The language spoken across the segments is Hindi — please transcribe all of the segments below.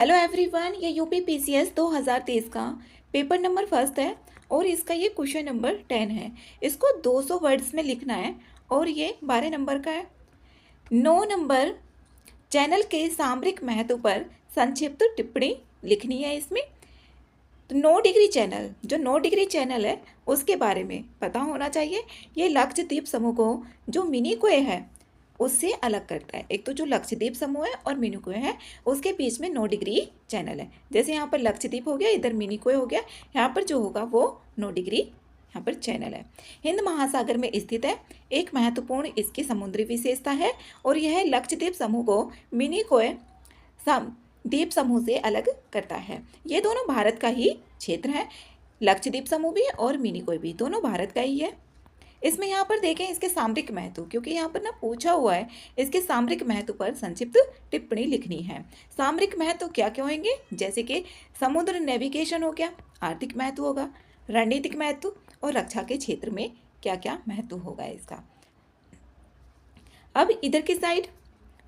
हेलो एवरीवन, ये यूपी पीसीएस 2023 का पेपर नंबर फर्स्ट है और इसका ये क्वेश्चन नंबर 10 है। इसको 200 वर्ड्स में लिखना है और ये 12 नंबर का है। 9 नंबर चैनल के सामरिक महत्व पर संक्षिप्त टिप्पणी लिखनी है इसमें। तो 9 डिग्री चैनल, जो 9 डिग्री चैनल है उसके बारे में पता होना चाहिए। ये लक्षद्वीप समूह को जो मिनिकॉय है उससे अलग करता है। एक तो जो लक्षद्वीप समूह है और मिनिकॉय है उसके बीच में 9 डिग्री चैनल है। जैसे यहाँ पर लक्षद्वीप हो गया, इधर मिनिकॉय हो गया, यहाँ पर जो होगा वो 9 डिग्री यहाँ पर चैनल है। हिंद महासागर में स्थित है, एक महत्वपूर्ण इसकी समुद्री विशेषता है और यह लक्षद्वीप समूह को मिनिकॉय द्वीप समूह से अलग करता है। ये दोनों भारत का ही क्षेत्र है, लक्षद्वीप समूह भी और मिनिकॉय भी, दोनों भारत का ही है। इसमें यहाँ पर देखें इसके सामरिक महत्व, क्योंकि यहाँ पर ना पूछा हुआ है इसके सामरिक महत्व पर संक्षिप्त टिप्पणी लिखनी है। सामरिक महत्व क्या क्या होंगे, जैसे कि समुद्र नेविगेशन हो गया, आर्थिक महत्व होगा, रणनीतिक महत्व और रक्षा के क्षेत्र में क्या क्या महत्व होगा इसका। अब इधर की साइड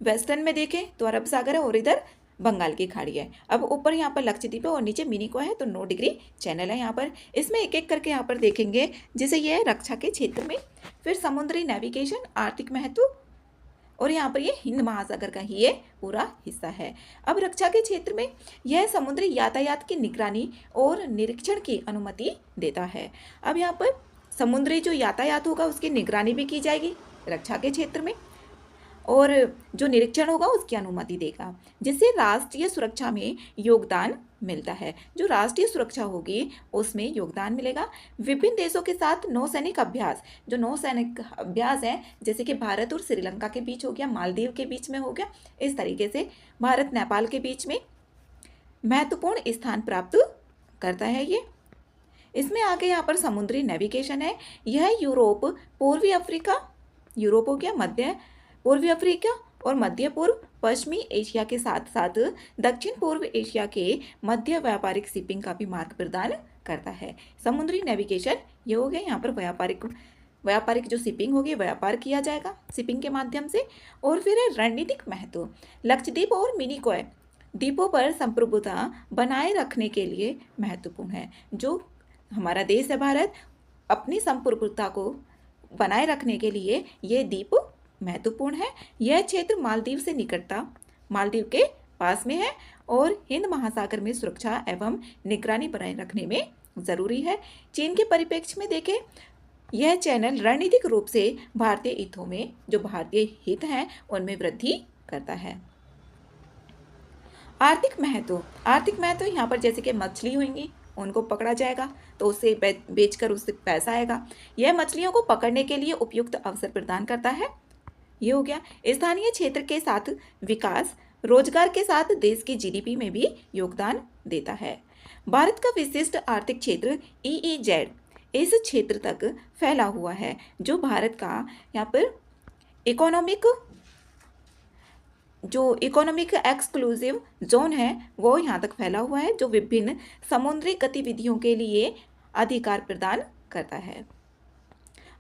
वेस्टर्न में देखें तो अरब सागर है और इधर बंगाल की खाड़ी है। अब ऊपर यहाँ पर लक्षद्वीप है और नीचे मिनिकॉय है, तो 9 डिग्री चैनल है यहाँ पर। इसमें एक एक करके यहाँ पर देखेंगे, जैसे ये है रक्षा के क्षेत्र में, फिर समुद्री नेविगेशन, आर्थिक महत्व और यहाँ पर ये हिंद महासागर का ही ये पूरा हिस्सा है। अब रक्षा के क्षेत्र में यह समुद्री यातायात की निगरानी और निरीक्षण की अनुमति देता है। अब यहाँ पर समुद्री जो यातायात होगा उसकी निगरानी भी की जाएगी रक्षा के क्षेत्र में और जो निरीक्षण होगा उसकी अनुमति देगा, जिससे राष्ट्रीय सुरक्षा में योगदान मिलता है। जो राष्ट्रीय सुरक्षा होगी उसमें योगदान मिलेगा। विभिन्न देशों के साथ नौसैनिक अभ्यास, जो नौसैनिक अभ्यास है जैसे कि भारत और श्रीलंका के बीच हो गया, मालदीव के बीच में हो गया, इस तरीके से भारत नेपाल के बीच में महत्वपूर्ण स्थान प्राप्त करता है ये। इसमें आगे यहाँ पर समुद्री नेविगेशन है। यह यूरोप, पूर्वी अफ्रीका, यूरोप हो गया, मध्य पूर्वी अफ्रीका और मध्य पूर्व पश्चिमी एशिया के साथ साथ दक्षिण पूर्व एशिया के मध्य व्यापारिक शिपिंग का भी मार्ग प्रदान करता है। समुद्री नेविगेशन ये हो गया, यहाँ पर व्यापारिक जो शिपिंग होगी, व्यापार किया जाएगा शिपिंग के माध्यम से। और फिर है रणनीतिक महत्व, लक्षद्वीप और मिनिकॉय द्वीपों पर संप्रभुता बनाए रखने के लिए महत्वपूर्ण है। जो हमारा देश है भारत, अपनी संप्रभुता को बनाए रखने के लिए ये द्वीप महत्वपूर्ण है। यह क्षेत्र मालदीव से निकटता, मालदीव के पास में है और हिंद महासागर में सुरक्षा एवं निगरानी बनाए रखने में जरूरी है। चीन के परिप्रेक्ष्य में देखें, यह चैनल रणनीतिक रूप से भारतीय हितों में, जो भारतीय हित हैं उनमें वृद्धि करता है। आर्थिक महत्व यहाँ पर जैसे कि मछली होंगी उनको पकड़ा जाएगा तो उससे बेचकर उससे पैसा आएगा। यह मछलियों को पकड़ने के लिए उपयुक्त अवसर प्रदान करता है। ये हो गया। स्थानीय क्षेत्र के साथ विकास, रोजगार के साथ देश की जीडीपी में भी योगदान देता है। भारत का विशिष्ट आर्थिक क्षेत्र EEZ इस क्षेत्र तक फैला हुआ है, जो भारत का यहाँ पर इकोनॉमिक एक्सक्लूसिव जोन है वो यहाँ तक फैला हुआ है, जो विभिन्न समुद्री गतिविधियों के लिए अधिकार प्रदान करता है।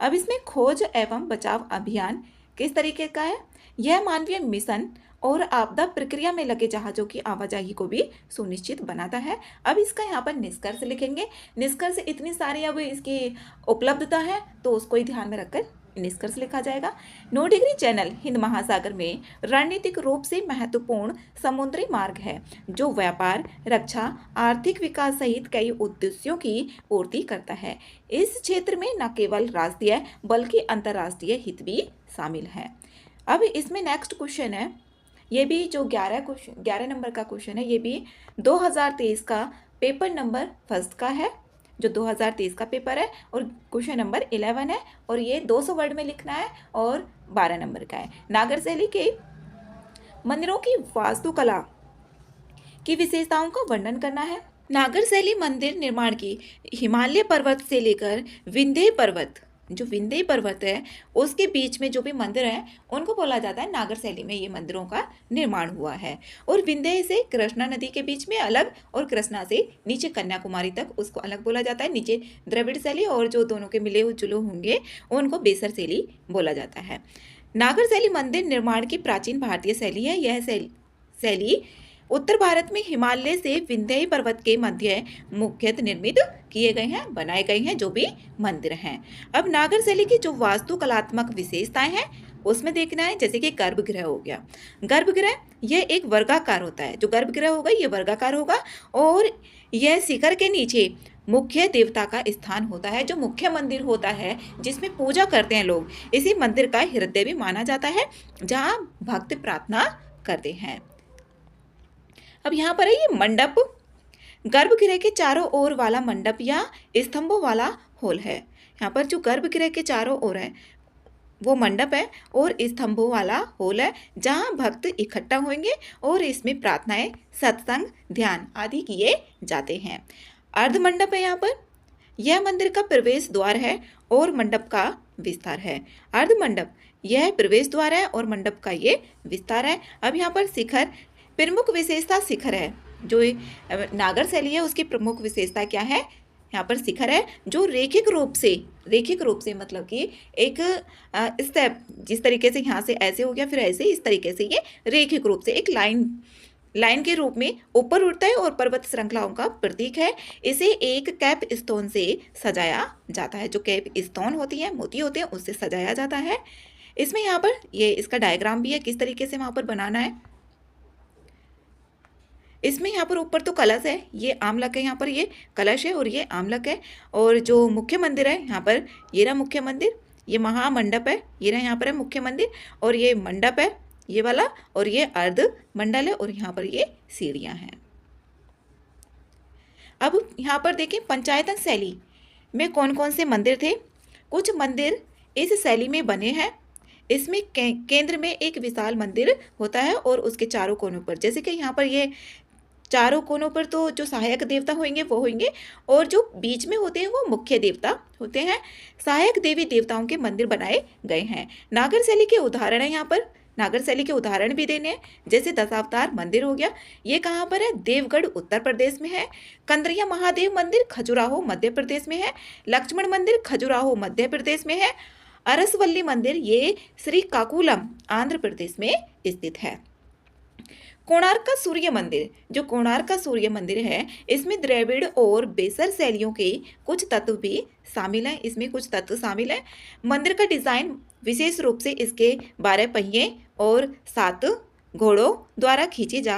अब इसमें खोज एवं बचाव अभियान किस तरीके का है, यह मानवीय मिशन और आपदा प्रक्रिया में लगे जहाज़ों की आवाजाही को भी सुनिश्चित बनाता है। अब इसका यहाँ पर निष्कर्ष लिखेंगे। निष्कर्ष इतनी सारी अब इसकी उपलब्धता है तो उसको ही ध्यान में रखकर निष्कर्ष लिखा जाएगा। 9 डिग्री चैनल हिंद महासागर में रणनीतिक रूप से महत्वपूर्ण समुद्री मार्ग है, जो व्यापार, रक्षा, आर्थिक विकास सहित कई उद्देश्यों की पूर्ति करता है। इस क्षेत्र में न केवल राष्ट्रीय बल्कि अंतर्राष्ट्रीय हित भी शामिल है। अब इसमें नेक्स्ट क्वेश्चन है, ये भी जो 11 नंबर का क्वेश्चन है, ये भी 2023 का पेपर नंबर फर्स्ट का है, जो 2023 का पेपर है और क्वेश्चन नंबर 11 है और ये 200 वर्ड में लिखना है और 12 नंबर का है। नागर शैली के मंदिरों की वास्तुकला की विशेषताओं का वर्णन करना है। नागर शैली मंदिर निर्माण की हिमालय पर्वत से लेकर विंध्य पर्वत, जो विंध्य पर्वत है उसके बीच में जो भी मंदिर है उनको बोला जाता है नागर शैली में ये मंदिरों का निर्माण हुआ है। और विंध्य से कृष्णा नदी के बीच में अलग और कृष्णा से नीचे कन्याकुमारी तक उसको अलग बोला जाता है। नीचे द्रविड़ शैली और जो दोनों के मिले जुले होंगे उनको बेसर शैली बोला जाता है। नागर शैली मंदिर निर्माण की प्राचीन भारतीय शैली है। यह शैली उत्तर भारत में हिमालय से विंध्य पर्वत के मध्य मुख्यतः निर्मित किए गए हैं, बनाए गए हैं जो भी मंदिर हैं। अब नागर शैली की जो वास्तुकलात्मक विशेषताएं हैं उसमें देखना है, जैसे कि गर्भगृह हो गया। गर्भगृह यह एक वर्गाकार होता है, जो गर्भगृह होगा ये वर्गाकार होगा और यह शिखर के नीचे मुख्य देवता का स्थान होता है, जो मुख्य मंदिर होता है जिसमें पूजा करते हैं लोग। इसी मंदिर का हृदय भी माना जाता है, जहां भक्त प्रार्थना करते हैं। अब यहाँ पर है ये मंडप, गर्भगृह के चारों ओर वाला मंडप या स्तंभों वाला हॉल है। यहाँ पर जो गर्भगृह के चारों ओर है वो मंडप है और स्तंभों वाला हॉल है, जहाँ भक्त इकट्ठा होंगे और इसमें प्रार्थनाएं, सत्संग, ध्यान आदि किए जाते हैं। अर्ध मंडप है यहाँ पर, यह मंदिर का प्रवेश द्वार है और मंडप का विस्तार है। अर्ध मंडप यह प्रवेश द्वार है और मंडप का ये विस्तार है। अब यहाँ पर शिखर, प्रमुख विशेषता शिखर है। जो नागर शैली है उसकी प्रमुख विशेषता क्या है? यहाँ पर शिखर है जो रेखिक रूप से मतलब कि एक स्टेप, जिस तरीके से यहाँ से ऐसे हो गया फिर ऐसे, इस तरीके से ये रेखिक रूप से एक लाइन के रूप में ऊपर उठता है और पर्वत श्रृंखलाओं का प्रतीक है। इसे एक कैप स्टोन से सजाया जाता है। जो कैप स्टोन होती है, मोती होते हैं, उससे सजाया जाता है। इसमें यहाँ पर ये इसका डायग्राम भी है, किस तरीके से वहाँ पर बनाना है। इसमें यहाँ पर ऊपर तो कलश है, ये आमलक है, यहाँ पर ये कलश है और ये आमलक है। और जो मुख्य मंदिर है यहाँ पर, ये रहा मुख्य मंदिर, ये महामंडप है, ये रहा यहाँ पर है मुख्य मंदिर, और ये मंडप है ये वाला, और ये अर्ध मंडल है, और यहाँ पर ये सीढ़ियाँ हैं। अब यहाँ पर देखें पंचायतन शैली में कौन कौन से मंदिर थे। कुछ मंदिर इस शैली में बने हैं। इसमें केंद्र में एक विशाल मंदिर होता है और उसके चारों कोनों पर, जैसे कि यहाँ पर ये चारों कोनों पर तो जो सहायक देवता होंगे वो होंगे, और जो बीच में होते हैं वो मुख्य देवता होते हैं। सहायक देवी देवताओं के मंदिर बनाए गए हैं। नागर शैली के उदाहरण है, यहाँ पर नागर शैली के उदाहरण भी देने हैं, जैसे दशावतार मंदिर हो गया, ये कहाँ पर है? देवगढ़ उत्तर प्रदेश में है। कंदरिया महादेव मंदिर खजुराहो मध्य प्रदेश में है। लक्ष्मण मंदिर खजुराहो मध्य प्रदेश में है। अरसवल्ली मंदिर ये श्रीकाकुलम आंध्र प्रदेश में स्थित है। कोणार्क का सूर्य मंदिर, जो कोणार्क का सूर्य मंदिर है, इसमें द्रविड़ और बेसर शैलियों के कुछ तत्व भी शामिल हैं। इसमें कुछ तत्व शामिल हैं। मंदिर का डिजाइन विशेष रूप से इसके 12 पहिए और 7 घोड़ों द्वारा खींचे जा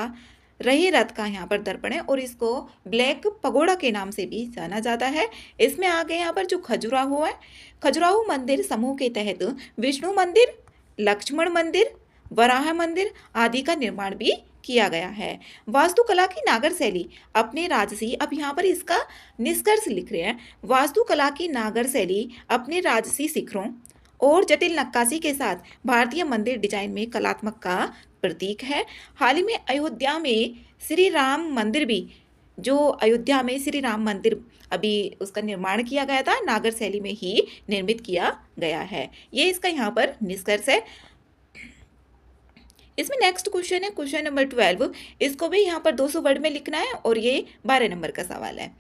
रहे रथ का यहाँ पर दर्पण है, और इसको ब्लैक पगोड़ा के नाम से भी जाना जाता है। इसमें आगे यहाँ पर जो खजुराहो है, खजुराहो मंदिर समूह के तहत विष्णु मंदिर, लक्ष्मण मंदिर, वराह मंदिर आदि का निर्माण भी किया गया है। वास्तुकला की नागर शैली अपने राजसी, अब यहाँ पर इसका निष्कर्ष लिख रहे हैं, वास्तुकला की नागर शैली अपने राजसी शिखरों और जटिल नक्काशी के साथ भारतीय मंदिर डिजाइन में कलात्मक का प्रतीक है। हाल ही में अयोध्या में श्री राम मंदिर भी, जो अयोध्या में श्री राम मंदिर अभी उसका निर्माण किया गया था, नागर शैली में ही निर्मित किया गया है। ये इसका यहाँ पर निष्कर्ष है। इसमें नेक्स्ट क्वेश्चन है क्वेश्चन नंबर 12। इसको भी यहाँ पर 200 वर्ड में लिखना है और ये 12 नंबर का सवाल है।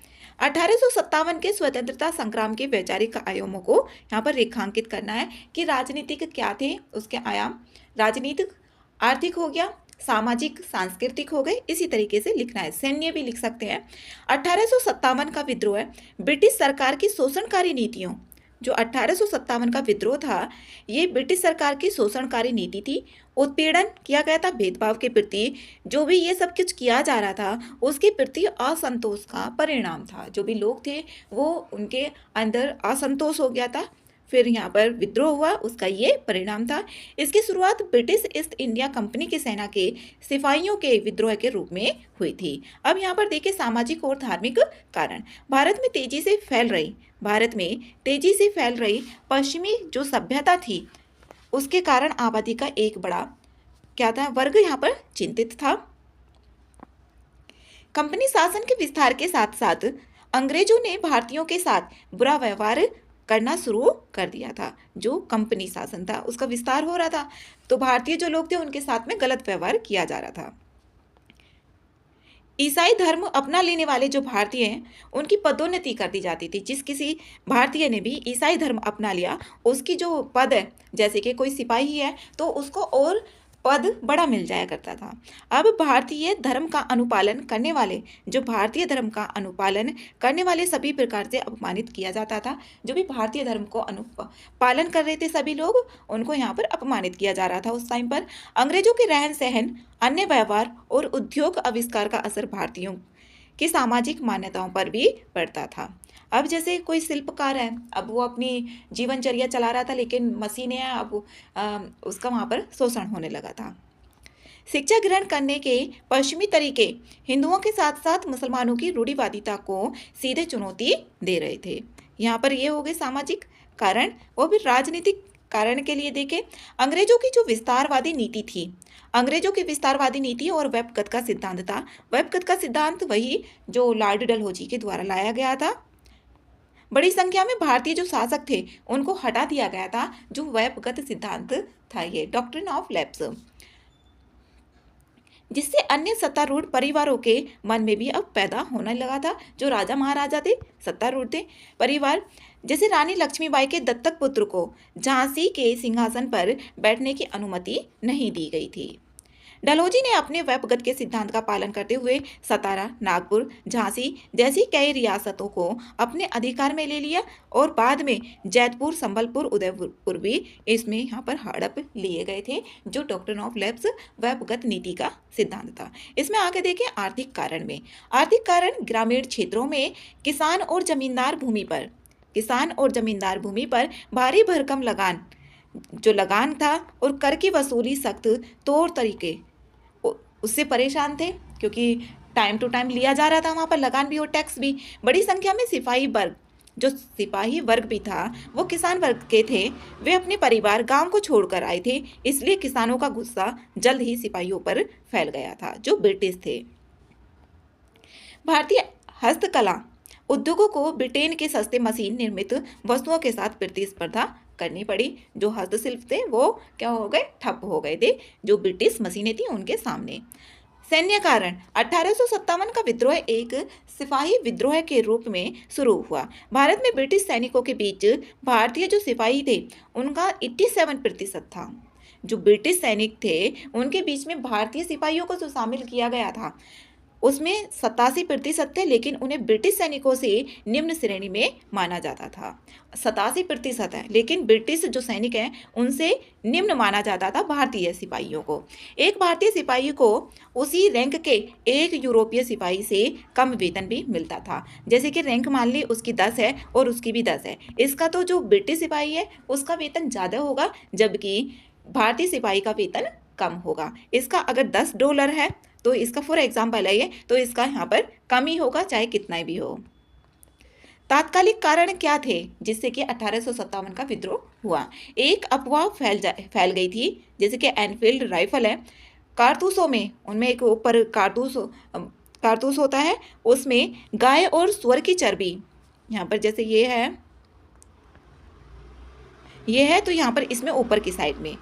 1857 के स्वतंत्रता संग्राम के वैचारिक आयामों को यहाँ पर रेखांकित करना है कि राजनीतिक क्या थे, उसके आयाम राजनीतिक, आर्थिक हो गया, सामाजिक, सांस्कृतिक हो गए, इसी तरीके से लिखना है। सैन्य भी लिख सकते हैं। 1857 का विद्रोह ब्रिटिश सरकार की शोषणकारी नीतियों, जो 1857 का विद्रोह था ये ब्रिटिश सरकार की शोषणकारी नीति थी। उत्पीड़न किया गया था भेदभाव के प्रति, जो भी ये सब कुछ किया जा रहा था उसके प्रति असंतोष का परिणाम था। जो भी लोग थे वो उनके अंदर असंतोष हो गया था, फिर यहाँ पर विद्रोह हुआ, उसका ये परिणाम था। इसकी शुरुआत ब्रिटिश ईस्ट इंडिया कंपनी की सेना के सिपाहियों के विद्रोह के रूप में हुई थी। अब यहाँ पर देखिए सामाजिक और धार्मिक कारण। भारत में तेजी से फैल रही पश्चिमी जो सभ्यता थी उसके कारण आबादी का एक बड़ा क्या था वर्ग यहाँ पर चिंतित था। कंपनी शासन के विस्तार के साथ साथ अंग्रेजों ने भारतीयों के साथ बुरा व्यवहार करना शुरू कर दिया था। जो कंपनी शासन था उसका विस्तार हो रहा था, तो भारतीय जो लोग थे उनके साथ में गलत व्यवहार किया जा रहा था। ईसाई धर्म अपना लेने वाले जो भारतीय हैं उनकी पदोन्नति कर दी जाती थी। जिस किसी भारतीय ने भी ईसाई धर्म अपना लिया उसकी जो पद है, जैसे कि कोई सिपाही है तो उसको और पद बड़ा मिल जाया करता था। अब भारतीय धर्म का अनुपालन करने वाले, जो भारतीय धर्म का अनुपालन करने वाले सभी प्रकार से अपमानित किया जाता था। जो भी भारतीय धर्म को पालन कर रहे थे सभी लोग, उनको यहाँ पर अपमानित किया जा रहा था। उस टाइम पर अंग्रेजों के रहन सहन, अन्य व्यवहार और उद्योग आविष्कार का असर भारतीयों की सामाजिक मान्यताओं पर भी पड़ता था। अब जैसे कोई शिल्पकार है, अब वो अपनी जीवनचर्या चला रहा था, लेकिन मशीनें हैं, अब उसका वहाँ पर शोषण होने लगा था। शिक्षा ग्रहण करने के पश्चिमी तरीके हिंदुओं के साथ साथ मुसलमानों की रूढ़िवादिता को सीधे चुनौती दे रहे थे। यहाँ पर ये हो गए सामाजिक कारण, वो भी राजनीतिक कारण के लिए देखें। अंग्रेजों की जो विस्तारवादी नीति थी, अंग्रेजों की विस्तारवादी नीति और वेबगत का सिद्धांत था। वेबगत का सिद्धांत वही जो लॉर्ड डलहौजी के द्वारा लाया गया था। बड़ी संख्या में भारतीय जो शासक थे उनको हटा दिया गया था। जो वेबगत सिद्धांत था, ये डॉक्ट्रिन ऑफ लैप्स, जिससे अन्य सत्तारूढ़ परिवारों के मन में भी अब पैदा होने लगा था। जो राजा महाराजा थे, सत्तारूढ़ थे परिवार, जैसे रानी लक्ष्मीबाई के दत्तक पुत्र को झांसी के सिंहासन पर बैठने की अनुमति नहीं दी गई थी। डलहौजी ने अपने वेबगत के सिद्धांत का पालन करते हुए सतारा, नागपुर, झांसी जैसी कई रियासतों को अपने अधिकार में ले लिया और बाद में जैतपुर, संबलपुर, उदयपुर भी इसमें यहाँ पर हड़प लिए गए थे। जो डॉक्ट्रिन ऑफ लैप्स वेबगत नीति का सिद्धांत था। इसमें आगे देखें आर्थिक कारण में। आर्थिक कारण ग्रामीण क्षेत्रों में किसान और जमींदार भूमि पर भारी भरकम लगान था और कर की वसूली सख्त तौर तरीके उससे परेशान थे, क्योंकि टाइम टू टाइम लिया जा रहा था वहाँ पर लगान भी और टैक्स भी। बड़ी संख्या में सिपाही वर्ग भी था, वो किसान वर्ग के थे। वे अपने परिवार गांव को छोड़कर आए थे, इसलिए किसानों का गुस्सा जल्द ही सिपाहियों पर फैल गया था, जो ब्रिटिश थे। भारतीय हस्तकला उद्योगों को ब्रिटेन के सस्ते मशीन निर्मित वस्तुओं के साथ प्रतिस्पर्धा करनी पड़ी। जो हस्तशिल्प थे वो क्या हो गए, ठप हो गए थे, जो ब्रिटिश मशीनें थी उनके सामने। सैन्य कारण 1857 का विद्रोह एक सिपाही विद्रोह के रूप में शुरू हुआ। भारत में ब्रिटिश सैनिकों के बीच भारतीय जो सिपाही थे उनका 87% था। जो ब्रिटिश सैनिक थे उनके बीच में भारतीय सिपाहियों को जो शामिल किया गया था उसमें 87% थे, लेकिन उन्हें ब्रिटिश सैनिकों से निम्न श्रेणी में माना जाता था। 87% है, लेकिन ब्रिटिश जो सैनिक हैं उनसे निम्न माना जाता था भारतीय सिपाहियों को। एक भारतीय सिपाही को उसी रैंक के एक यूरोपीय सिपाही से कम वेतन भी मिलता था। जैसे कि रैंक मान ली उसकी 10 है और उसकी भी 10 है, इसका तो जो ब्रिटिश सिपाही है उसका वेतन ज़्यादा होगा, जबकि भारतीय सिपाही का वेतन कम होगा। इसका अगर $10 है तो इसका फॉर एग्जाम्पल है ये, तो इसका यहाँ पर कम ही होगा चाहे कितना भी हो। तात्कालिक कारण क्या थे जिससे कि 1857 का विद्रोह हुआ? एक अफवाह फैल गई थी, जैसे कि एनफील्ड राइफल है, कारतूसों में उनमें एक ऊपर कारतूस होता है, उसमें गाय और सुअर की चर्बी, यहाँ पर जैसे ये है तो यहाँ पर इसमें ऊपर की साइड में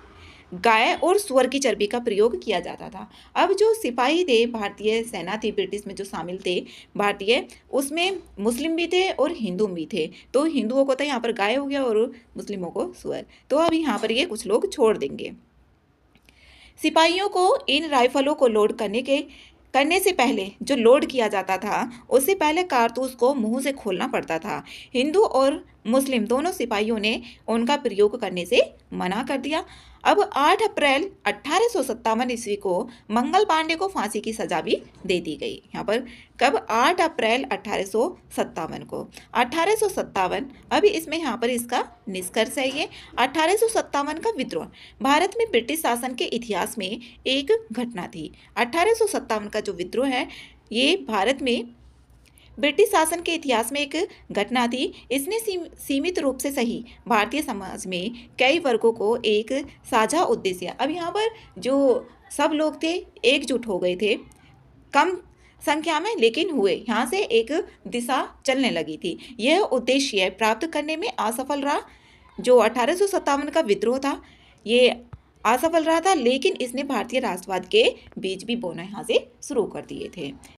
गाय और सुअर की चर्बी का प्रयोग किया जाता था। अब जो सिपाही थे, भारतीय सेना थी ब्रिटिश में जो शामिल थे भारतीय, उसमें मुस्लिम भी थे और हिंदू भी थे। तो हिंदुओं को तो यहाँ पर गाय हो गया और मुस्लिमों को सुअर। तो अब यहाँ पर ये कुछ लोग छोड़ देंगे। सिपाहियों को इन राइफलों को लोड करने से पहले जो लोड किया जाता था उससे पहले कारतूस को मुंह से खोलना पड़ता था। हिंदू और मुस्लिम दोनों सिपाहियों ने उनका प्रयोग करने से मना कर दिया। अब 8 अप्रैल 1857 ईस्वी को मंगल पांडे को फांसी की सजा भी दे दी गई। यहाँ पर कब? 8 अप्रैल 1857 को। 1857, अभी इसमें यहाँ पर इसका निष्कर्ष है ये 1857 का विद्रोह भारत में ब्रिटिश शासन के इतिहास में एक घटना थी। 1857 का जो विद्रोह है ये भारत में ब्रिटिश शासन के इतिहास में एक घटना थी। इसने सीमित रूप से सही भारतीय समाज में कई वर्गों को एक साझा उद्देश्य, अब यहाँ पर जो सब लोग थे एकजुट हो गए थे, कम संख्या में लेकिन हुए, यहाँ से एक दिशा चलने लगी थी। यह उद्देश्य प्राप्त करने में असफल रहा। जो 1857 का विद्रोह था ये असफल रहा था, लेकिन इसने भारतीय राष्ट्रवाद के बीज भी बोना यहाँ से शुरू कर दिए थे।